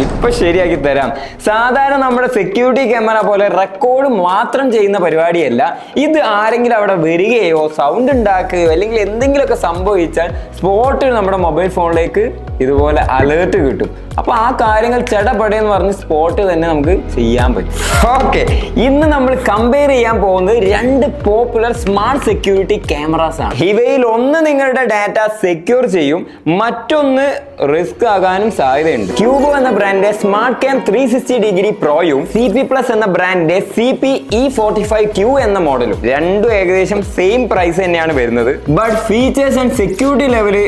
ഇപ്പൊ ശരിയാക്കി തരാം. സാധാരണ നമ്മുടെ സെക്യൂരിറ്റി ക്യാമറ പോലെ റെക്കോർഡ് മാത്രം ചെയ്യുന്ന പരിപാടിയല്ല ഇത്. ആരെങ്കിലും അവിടെ വരികയോ സൗണ്ട് ഉണ്ടാക്കുകയോ അല്ലെങ്കിൽ എന്തെങ്കിലുമൊക്കെ സംഭവിച്ചാൽ സ്പോട്ടിൽ നമ്മുടെ മൊബൈൽ ഫോണിലേക്ക് ഇതുപോലെ അലേർട്ട് കിട്ടും. അപ്പൊ ആ കാര്യങ്ങൾ ചെടപടയെന്ന് പറഞ്ഞ് സ്പോട്ടിൽ തന്നെ നമുക്ക് ചെയ്യാൻ പറ്റും. ഓക്കെ, ഇന്ന് നമ്മൾ കമ്പയർ ചെയ്യാൻ പോകുന്നത് രണ്ട് പോപ്പുലർ സ്മാർട്ട് സെക്യൂരിറ്റി ക്യാമറാസ് ആണ്. ഇവയിൽ ഒന്ന് നിങ്ങളുടെ ഡാറ്റ സെക്യൂർ ചെയ്യും, മറ്റൊന്ന് റിസ്ക് ആകാനും സാധ്യതയുണ്ട്. ക്യൂബോ എന്ന ബ്രാൻഡിന്റെ സ്മാർട്ട് ക്യാം 360 ഡിഗ്രി പ്രോയും CP+ എന്ന ബ്രാൻഡിന്റെ CP-E45Q എന്ന മോഡലും രണ്ടും ഏകദേശം സെയിം പ്രൈസ് തന്നെയാണ് വരുന്നത്. But features and security level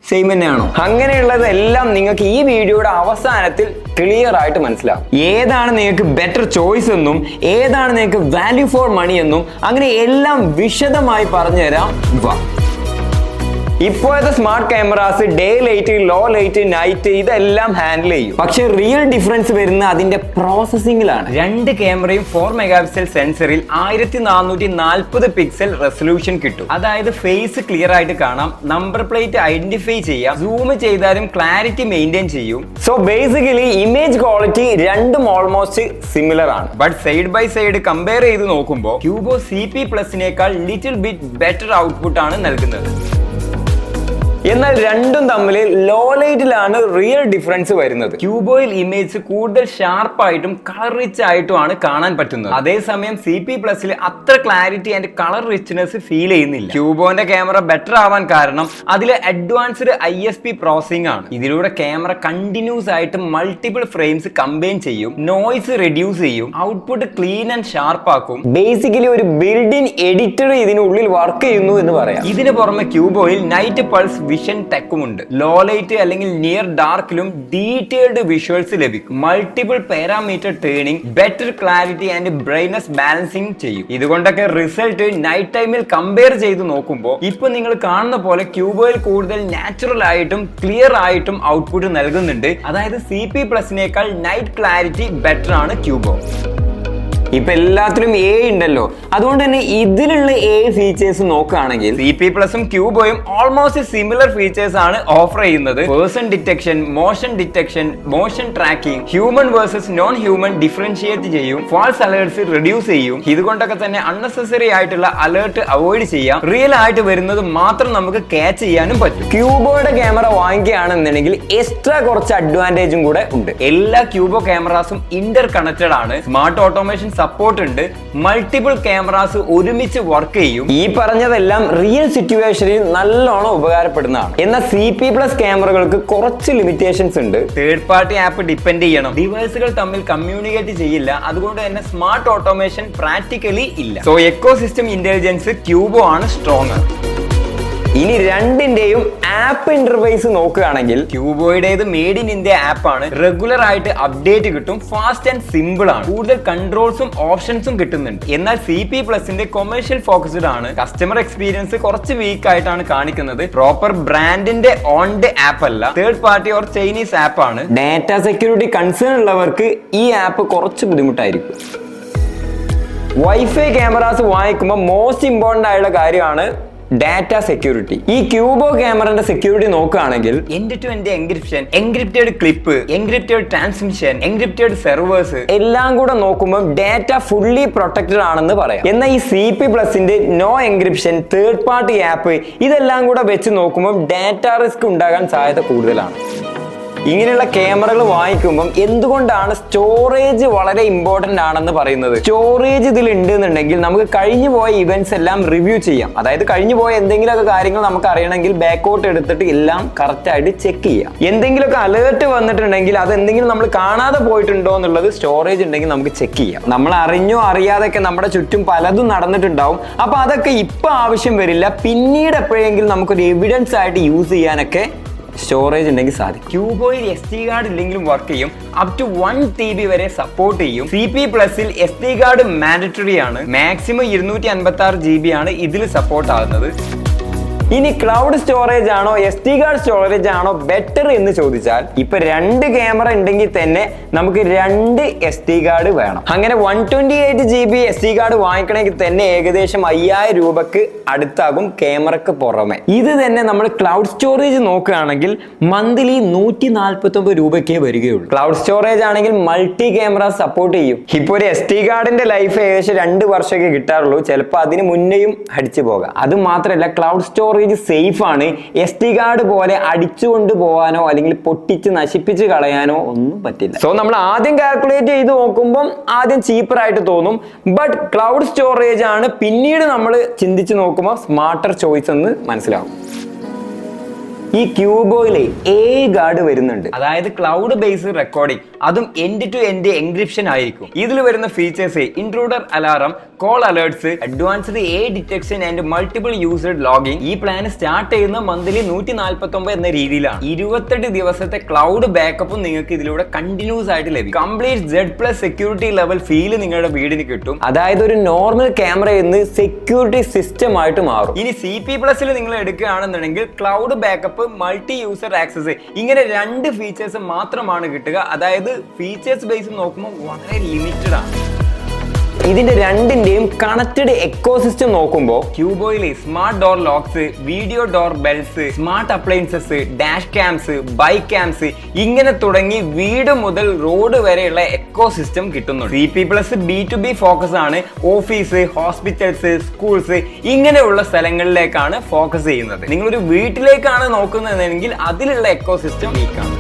same തന്നെയാണോ? അങ്ങനെയുള്ളതെല്ലാം നിങ്ങൾക്ക് ഈ വീഡിയോയുടെ അവസാനത്തിൽ ക്ലിയർ ആയിട്ട് മനസ്സിലാവും. ഏതാണ് നിങ്ങൾക്ക് ബെറ്റർ ചോയ്സ് എന്നും ഏതാണ് നിങ്ങൾക്ക് വാല്യൂ ഫോർ മണി എന്നും അങ്ങനെ എല്ലാം വിശദമായി പറഞ്ഞു തരാം. ഇപ്പോഴത്തെ smart cameras day light, low light, night ഇതെല്ലാം ഹാൻഡിൽ ചെയ്യും. പക്ഷെ റിയൽ ഡിഫറൻസ് വരുന്ന അതിന്റെ പ്രോസസിംഗിലാണ്. രണ്ട് ക്യാമറയും 4 മെഗാപിക്സൽ സെൻസറിൽ 1440 പിക്സൽ റെസൊല്യൂഷൻ കിട്ടും. അതായത് ഫേസ് ക്ലിയർ ആയിട്ട് കാണാം, നമ്പർ പ്ലേറ്റ് ഐഡന്റിഫൈ ചെയ്യാം, സൂം ചെയ്താലും ക്ലാരിറ്റി മെയിൻറ്റെയിൻ ചെയ്യും. സോ ബേസിക്കലി ഇമേജ് ക്വാളിറ്റി രണ്ടും ഓൾമോസ്റ്റ് സിമിലർ ആണ്. But side by side compare ചെയ്ത് നോക്കുമ്പോൾ ക്യൂബോ CP+നേക്കാൾ ലിറ്റിൽ ബിറ്റ് ബെറ്റർ ഔട്ട്പുട്ട് ആണ് നൽകുന്നത്. എന്നാൽ രണ്ടും തമ്മിൽ ലോ ലൈറ്റിലാണ് റിയൽ ഡിഫറൻസ് വരുന്നത്. ക്യൂബോയിൽ ഇമേജ് കൂടുതൽ ഷാർപ്പായിട്ടും കളർ റിച്ച് ആയിട്ടുമാണ് കാണാൻ പറ്റുന്നത്. അതേസമയം CP+ൽ അത്ര clarity and colour richness feel ചെയ്യുന്നില്ല. ക്യൂബോന്റെ ക്യാമറ ബെറ്റർ ആവാൻ കാരണം അതിലെ അഡ്വാൻസ്ഡ് ISP പ്രോസസിംഗ് ആണ്. ഇതിലൂടെ ക്യാമറ കണ്ടിന്യൂസ് ആയിട്ട് മൾട്ടിപ്പിൾ ഫ്രെയിംസ് കമ്പൈൻ ചെയ്യും, നോയ്സ് റെഡ്യൂസ് ചെയ്യും, ഔട്ട്പുട്ട് ക്ലീൻ ആൻഡ് ഷാർപ്പ് ആക്കും. ബേസിക്കലി ഒരു ബിൽഡ് ഇൻ എഡിറ്റർ ഇതിനുള്ളിൽ വർക്ക് ചെയ്യുന്നു എന്ന് പറയാം. ഇതിന് പുറമെ ക്യൂബോയിൽ നൈറ്റ് പൾസ് വിഷൻ ടെക്കുമുണ്ട്. ലോ ലൈറ്റ് അല്ലെങ്കിൽ നിയർ ഡാർക്കിലും ഡീറ്റെയിൽഡ് വിഷ്വൽസ് ലഭിക്കും. Multiple parameter tuning, better clarity and brightness balancing ചെയ്യും. ഇതുകൊണ്ടൊക്കെ റിസൾട്ട് നൈറ്റ് ടൈമിൽ കമ്പയർ ചെയ്ത് നോക്കുമ്പോൾ ഇപ്പൊ നിങ്ങൾ കാണുന്ന പോലെ ക്യൂബോയിൽ കൂടുതൽ നാച്ചുറൽ ആയിട്ടും ക്ലിയർ ആയിട്ടും ഔട്ട്പുട്ട് നൽകുന്നുണ്ട്. അതായത് CP+നേക്കാൾ നൈറ്റ് ക്ലാരിറ്റി ബെറ്റർ ആണ് ക്യൂബോ. ഇപ്പൊ എല്ലാത്തിലും A ഉണ്ടല്ലോ, അതുകൊണ്ട് തന്നെ ഇതിലുള്ള A ഫീച്ചേഴ്സ് നോക്കുകയാണെങ്കിൽ CP+ഉം ക്യൂബോയും ഓൾമോസ്റ്റ് സിമിലർ ഫീച്ചേഴ്സ് ആണ് ഓഫർ ചെയ്യുന്നത്. Person detection, motion detection, motion tracking, human versus non human differentiate ചെയ്യും, ഫാൾസ് അലേർട്സ് റെഡ്യൂസ് ചെയ്യും. ഇതുകൊണ്ടൊക്കെ തന്നെ അൺനെസസറി ആയിട്ടുള്ള അലേർട്ട് അവോയ്ഡ് ചെയ്യാം. റിയൽ ആയിട്ട് വരുന്നത് മാത്രം നമുക്ക് ക്യാച്ച് ചെയ്യാനും പറ്റും. ക്യൂബോയുടെ ക്യാമറ വാങ്ങിക്കുകയാണെന്നുണ്ടെങ്കിൽ എക്സ്ട്രാ കുറച്ച് അഡ്വാൻറ്റേജും കൂടെ ഉണ്ട്. എല്ലാ ക്യൂബോ ക്യാമറാസും ഇന്റർ കണക്റ്റഡ് ആണ്. സ്മാർട്ട് ഓട്ടോമേഷൻ സപ്പോർട്ട് ഉണ്ട്. മൾട്ടിപ്പിൾ ക്യാമറാസ് ഒരുമിച്ച് വർക്ക് ചെയ്യും. ഈ പറഞ്ഞതെല്ലാം റിയൽ സിറ്റുവേഷനിൽ നല്ലോണം ഉപകാരപ്പെടുന്നതാണ്. എന്നാൽ CP+ ക്യാമറകൾക്ക് കുറച്ച് ലിമിറ്റേഷൻസ് ഉണ്ട്. തേർഡ് പാർട്ടി ആപ്പ് ഡിപ്പെൻഡ് ചെയ്യണം, ഡിവൈസുകൾ തമ്മിൽ കമ്മ്യൂണിക്കേറ്റ് ചെയ്യില്ല. അതുകൊണ്ട് തന്നെ സ്മാർട്ട് ഓട്ടോമേഷൻ പ്രാക്ടിക്കലി ഇല്ല. സോ എക്കോസിസ്റ്റം ഇന്റലിജൻസ് ക്യൂബോ ആണ് സ്ട്രോങ്. ഇനി രണ്ടിന്റെയും ആപ്പ് ഇന്റർഫേസ് നോക്കുകയാണെങ്കിൽ ക്യൂബോയുടേത് മെയ്ഡ് ഇൻ ഇന്ത്യ ആപ്പ് ആണ്. റെഗുലർ ആയിട്ട് അപ്ഡേറ്റ് കിട്ടും, ഫാസ്റ്റ് ആൻഡ് സിമ്പിൾ ആണ്, കൂടുതൽ കൺട്രോൾസും ഓപ്ഷൻസും കിട്ടുന്നുണ്ട്. എന്നാൽ CP+ന്റെ കൊമേഴ്ഷ്യൽ ഫോക്കസ്ഡ് ആണ്. കസ്റ്റമർ എക്സ്പീരിയൻസ് കുറച്ച് വീക്ക് ആയിട്ടാണ് കാണിക്കുന്നത്. പ്രോപ്പർ ബ്രാൻഡിന്റെ ഓൺഡ് ആപ്പ് അല്ല, third party or Chinese app ആണ്. ഡാറ്റ സെക്യൂരിറ്റി കൺസേൺ ഉള്ളവർക്ക് ഈ ആപ്പ് കുറച്ച് ബുദ്ധിമുട്ടായിരിക്കും. വൈഫൈ ക്യാമറാസ് വാങ്ങിക്കുമ്പോൾ മോസ്റ്റ് ഇമ്പോർട്ടന്റ് ആയുള്ള കാര്യമാണ് ഡാറ്റ സെക്യൂരിറ്റി. ഈ ക്യൂബോ ക്യാമറന്റെ സെക്യൂരിറ്റി നോക്കുകയാണെങ്കിൽ end to end encryption, encrypted clip, encrypted transmission, encrypted servers എല്ലാം കൂടെ നോക്കുമ്പോൾ ഡാറ്റ ഫുള്ളി പ്രൊട്ടക്റ്റഡ് ആണെന്ന് പറയാം. എന്നാൽ ഈ CP+ന്റെ no encryption, third party app ഇതെല്ലാം കൂടെ വെച്ച് നോക്കുമ്പോൾ ഡാറ്റ റിസ്ക് ഉണ്ടാകാൻ സാധ്യത കൂടുതലാണ്. ഇങ്ങനെയുള്ള ക്യാമറകൾ വാങ്ങിക്കുമ്പോൾ എന്തുകൊണ്ടാണ് സ്റ്റോറേജ് വളരെ ഇമ്പോർട്ടന്റ് ആണെന്ന് പറയുന്നത്? സ്റ്റോറേജ് ഇതിൽ ഉണ്ട് എന്നുണ്ടെങ്കിൽ നമുക്ക് കഴിഞ്ഞു പോയ ഇവന്റ്സ് എല്ലാം റിവ്യൂ ചെയ്യാം. അതായത് കഴിഞ്ഞു പോയ എന്തെങ്കിലുമൊക്കെ കാര്യങ്ങൾ നമുക്ക് അറിയണമെങ്കിൽ ബാക്കൗട്ട് എടുത്തിട്ട് എല്ലാം കറക്റ്റ് ആയിട്ട് ചെക്ക് ചെയ്യാം. എന്തെങ്കിലുമൊക്കെ അലേർട്ട് വന്നിട്ടുണ്ടെങ്കിൽ അത് എന്തെങ്കിലും നമ്മൾ കാണാതെ പോയിട്ടുണ്ടോ എന്നുള്ളത് സ്റ്റോറേജ് ഉണ്ടെങ്കിൽ നമുക്ക് ചെക്ക് ചെയ്യാം. നമ്മൾ അറിഞ്ഞോ അറിയാതെയൊക്കെ നമ്മുടെ ചുറ്റും പലതും നടന്നിട്ടുണ്ടാവും. അപ്പൊ അതൊക്കെ ഇപ്പൊ ആവശ്യം വരില്ല, പിന്നീട് എപ്പോഴെങ്കിലും നമുക്കൊരു എവിഡൻസ് ആയിട്ട് യൂസ് ചെയ്യാനൊക്കെ സ്റ്റോറേജ് ഉണ്ടെങ്കിൽ സാധിക്കും. ക്യൂബോയിൽ SD കാർഡ് ഇല്ലെങ്കിലും വർക്ക് ചെയ്യും. അപ് ടു 1 TB വരെ സപ്പോർട്ട് ചെയ്യും. CP+ൽ SD കാർഡ് മാൻഡറ്ററി ആണ്. മാക്സിമം 256 GB ആണ് ഇതിൽ സപ്പോർട്ട് ആകുന്നത്. ഇനി ക്ലൗഡ് സ്റ്റോറേജ് ആണോ SD കാർഡ് സ്റ്റോറേജ് ആണോ ബെറ്റർ എന്ന് ചോദിച്ചാൽ ഇപ്പൊ 2 ക്യാമറ ഉണ്ടെങ്കിൽ തന്നെ നമുക്ക് 2 SD കാർഡ് വേണം. അങ്ങനെ 128 GB SD കാർഡ് വാങ്ങിക്കണമെങ്കിൽ തന്നെ ഏകദേശം 5000 രൂപക്ക് അടുത്താകും ക്യാമറക്ക് പുറമെ. ഇത് തന്നെ നമ്മൾ ക്ലൗഡ് സ്റ്റോറേജ് നോക്കുകയാണെങ്കിൽ മന്ത്ലി 149 രൂപയ്ക്കേ വരികയുള്ളൂ. ക്ലൗഡ് സ്റ്റോറേജ് ആണെങ്കിൽ മൾട്ടി ക്യാമറ സപ്പോർട്ട് ചെയ്യും. ഇപ്പൊ ഒരു SD കാർഡിന്റെ ലൈഫ് ഏകദേശം 2 വർഷമൊക്കെ കിട്ടാറുള്ളൂ, ചിലപ്പോൾ അതിന് മുന്നേയും അടിച്ചു പോകാം. അത് മാത്രമല്ല ക്ലൗഡ് സ്റ്റോറേജ് സേഫ് ആണ്. SD കാർഡ് പോലെ അടിച്ചുകൊണ്ട് പോകാനോ അല്ലെങ്കിൽ പൊട്ടിച്ച് നശിപ്പിച്ച് കളയാനോ ഒന്നും പറ്റില്ല. സോ നമ്മൾ ആദ്യം കാൽക്കുലേറ്റ് ചെയ്ത് നോക്കുമ്പോൾ ആദ്യം ചീപ്പർ ആയിട്ട് തോന്നും, ബട്ട് ക്ലൗഡ് സ്റ്റോറേജ് ആണ് പിന്നീട് നമ്മൾ ചിന്തിച്ച് നോക്കുമ്പോൾ സ്മാർട്ടർ ചോയ്സ് എന്ന് മനസ്സിലാവും. ഈ ക്യൂബോയിലെ ഗാർഡ് വരുന്നുണ്ട്, അതായത് ക്ലൗഡ് ബേസ്ഡ് റെക്കോർഡിംഗ്, അതും എൻഡ് ടു എൻഡ് എൻക്രിപ്ഷൻ ആയിരിക്കും. ഇതിൽ വരുന്ന features intruder alarm, call alerts, advanced detection and multiple user logging. ഈ പ്ലാൻ സ്റ്റാർട്ട് ചെയ്യുന്ന മന്ത്ലി 149 എന്ന രീതിയിലാണ്. 28 ദിവസത്തെ ക്ലൗഡ് ബാക്കപ്പും നിങ്ങൾക്ക് ഇതിലൂടെ കണ്ടിന്യൂസ് ആയിട്ട് ലഭിക്കും. Complete Z+ security level feel നിങ്ങളുടെ വീടിന് കിട്ടും. അതായത് ഒരു നോർമൽ ക്യാമറ എന്ന് സെക്യൂരിറ്റി സിസ്റ്റം ആയിട്ട് മാറും. ഇനി CP+ നിങ്ങൾ എടുക്കുകയാണെന്നുണ്ടെങ്കിൽ cloud backup, multi user access, ഇങ്ങനെ 2 ഫീച്ചേഴ്സ് മാത്രമാണ് കിട്ടുക. അതായത് ഫീച്ചേഴ്സ് ബേസ് നോക്കുമ്പോൾ വളരെ ലിമിറ്റഡ് ആണ്. ഇതിന്റെ രണ്ടിന്റെയും കണക്റ്റഡ് എക്കോസിസ്റ്റം നോക്കുമ്പോൾ ക്യൂബോയിലെ smart door locks, video doorbells, smart appliances, dash cams, bike cams, ഇങ്ങനെ തുടങ്ങി വീട് മുതൽ റോഡ് വരെയുള്ള എക്കോസിസ്റ്റം കിട്ടുന്നുണ്ട്. CP+ B2B ഫോക്കസ് ആണ്. ഓഫീസ്, ഹോസ്പിറ്റൽസ്, സ്കൂൾസ് ഇങ്ങനെയുള്ള സ്ഥലങ്ങളിലേക്കാണ് ഫോക്കസ് ചെയ്യുന്നത്. നിങ്ങളൊരു വീട്ടിലേക്കാണ് നോക്കുന്നതെങ്കിൽ അതിലുള്ള എക്കോസിസ്റ്റം വീക്കാണ്.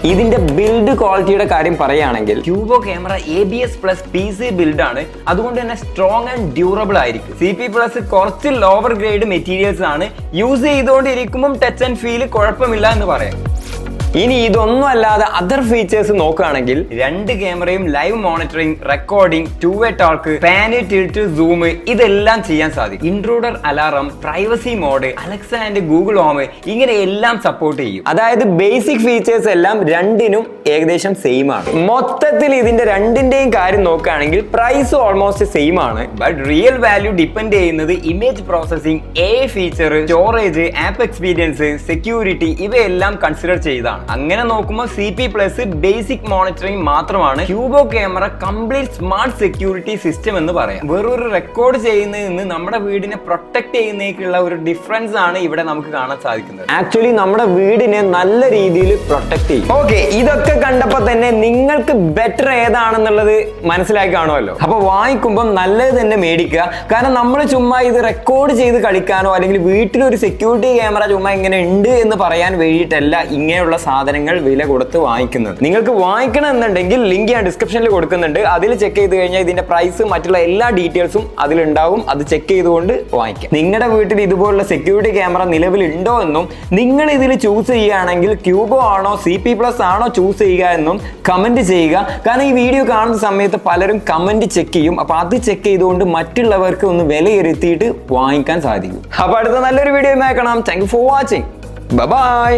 ഇതിന്റെ ബിൽഡ് ക്വാളിറ്റിയുടെ കാര്യം പറയുകയാണെങ്കിൽ ക്യൂബോ ക്യാമറ ABS+ PC ബിൽഡ് ആണ്, അതുകൊണ്ട് തന്നെ സ്ട്രോങ് ആൻഡ് ഡ്യൂറബിൾ ആയിരിക്കും. CP+ കുറച്ച് ലോവർ ഗ്രേഡ് മെറ്റീരിയൽസ് ആണ്. യൂസ് ചെയ്തുകൊണ്ടിരിക്കുമ്പോൾ ടച്ച് ആൻഡ് ഫീൽ കുഴപ്പമില്ല എന്ന് പറയാം. ഇനി ഇതൊന്നും അല്ലാതെ അതർ ഫീച്ചേഴ്സ് നോക്കുകയാണെങ്കിൽ 2 ക്യാമറയും live monitoring, recording, 2-way talk, pan, tilt, zoom ഇതെല്ലാം ചെയ്യാൻ സാധിക്കും. Intruder alarm, privacy mode, Alexa and Google home ഇങ്ങനെ എല്ലാം സപ്പോർട്ട് ചെയ്യും. അതായത് ബേസിക് ഫീച്ചേഴ്സ് എല്ലാം രണ്ടിനും ഏകദേശം സെയിം ആണ്. മൊത്തത്തിൽ ഇതിന്റെ രണ്ടിന്റെയും കാര്യം നോക്കുകയാണെങ്കിൽ പ്രൈസ് ഓൾമോസ്റ്റ് സെയിം ആണ്. ബട്ട് റിയൽ വാല്യൂ ഡിപ്പെൻഡ് ചെയ്യുന്നത് image processing, AI feature, storage, app experience, security ഇവയെല്ലാം കൺസിഡർ ചെയ്താണ്. അങ്ങനെ നോക്കുമ്പോൾ CP+ ബേസിക് മോണിറ്ററിംഗ് മാത്രമാണ്. Qubo camera complete smart security system എന്ന് പറയാം. വെറൊരു റെക്കോർഡ് ചെയ്യുന്നതിൽ നിന്ന് നമ്മുടെ വീടിനെ പ്രൊട്ടക്ട് ചെയ്യുന്നതിനുള്ള ഒരു ഡിഫറൻസ് ആണ് ഇവിടെ നമുക്ക് കാണാൻ സാധിക്കുന്നത്. ആക്ച്വലി നമ്മുടെ വീടിനെ നല്ല രീതിയിൽ പ്രൊട്ടക്ട് ചെയ്യും. ഓക്കെ, ഇതൊക്കെ കണ്ടപ്പോൾ തന്നെ നിങ്ങൾക്ക് ബെറ്റർ ഏതാണെന്നുള്ളത് മനസ്സിലാക്കി കാണുമല്ലോ. അപ്പൊ വാങ്ങിക്കുമ്പോൾ നല്ലത് തന്നെ മേടിക്കുക. കാരണം നമ്മൾ ചുമ്മാ ഇത് റെക്കോർഡ് ചെയ്ത് കളിക്കാനോ അല്ലെങ്കിൽ വീട്ടിലൊരു സെക്യൂരിറ്റി ക്യാമറ ചുമ്മാ ഇങ്ങനെ ഉണ്ട് എന്ന് പറയാൻ വേണ്ടിയിട്ടല്ല ഇങ്ങനെയുള്ള സാധനങ്ങൾ വില കൊടുത്ത് വാങ്ങിക്കുന്നത്. നിങ്ങൾക്ക് വാങ്ങിക്കണം എന്നുണ്ടെങ്കിൽ ലിങ്ക് ഞാൻ ഡിസ്ക്രിപ്ഷനിൽ കൊടുക്കുന്നുണ്ട്. അതിൽ ചെക്ക് ചെയ്ത് കഴിഞ്ഞാൽ ഇതിന്റെ പ്രൈസ് മറ്റുള്ള എല്ലാ ഡീറ്റെയിൽസും അതിലുണ്ടാവും. അത് ചെക്ക് ചെയ്തുകൊണ്ട് വാങ്ങിക്കാം. നിങ്ങളുടെ വീട്ടിൽ ഇതുപോലുള്ള സെക്യൂരിറ്റി ക്യാമറ നിലവിലുണ്ടോ എന്നും നിങ്ങൾ ഇതിൽ ചൂസ് ചെയ്യുകയാണെങ്കിൽ ക്യൂബോ ആണോ CP+ ആണോ ചൂസ് ചെയ്യുക എന്നും കമന്റ് ചെയ്യുക. കാരണം ഈ വീഡിയോ കാണുന്ന സമയത്ത് പലരും കമന്റ് ചെക്ക് ചെയ്യും. അപ്പൊ അത് ചെക്ക് ചെയ്തുകൊണ്ട് മറ്റുള്ളവർക്ക് ഒന്ന് വിലയിരുത്തിയിട്ട് വാങ്ങിക്കാൻ സാധിക്കും. അപ്പൊ അടുത്ത നല്ലൊരു വീഡിയോ കാണാം. Thank you for watching. By.